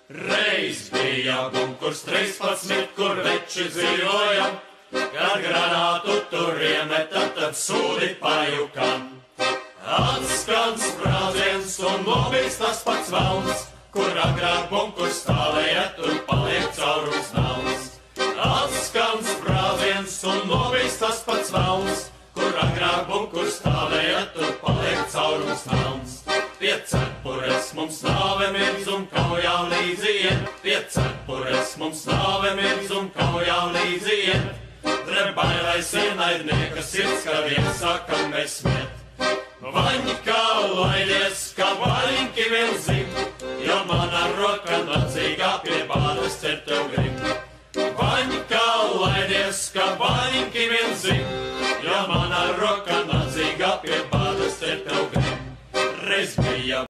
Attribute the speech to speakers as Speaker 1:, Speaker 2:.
Speaker 1: Reiz bija bunkurs 13, kur veči dzīvojam, kad granātu tur iemeta, tad sūdi pajukam. Atskan sprādziens un lobīs tas pats velns, kur agrāk bunkurs stāvēja, tur paliek caurums melns. Atskan sprādziens un lobīs tas pats velns, kur agrāk bunkurs stāvēja, tur paliek caurums melns. Pie cepures mums nāve mirdz un kaujā līdzi iet, pie cepures mums nāve mirdz un kaujā līdzi iet. Rebailais ienaidnieka sirds, kad iesākam mēs smiet. Vaņķā laidies, kā vaļņķi vēl zim, jo mana roka nacīgā pie bādas cer tev grib. Vaņķā laidies, kā vaļņķi vēl zim, jo mana roka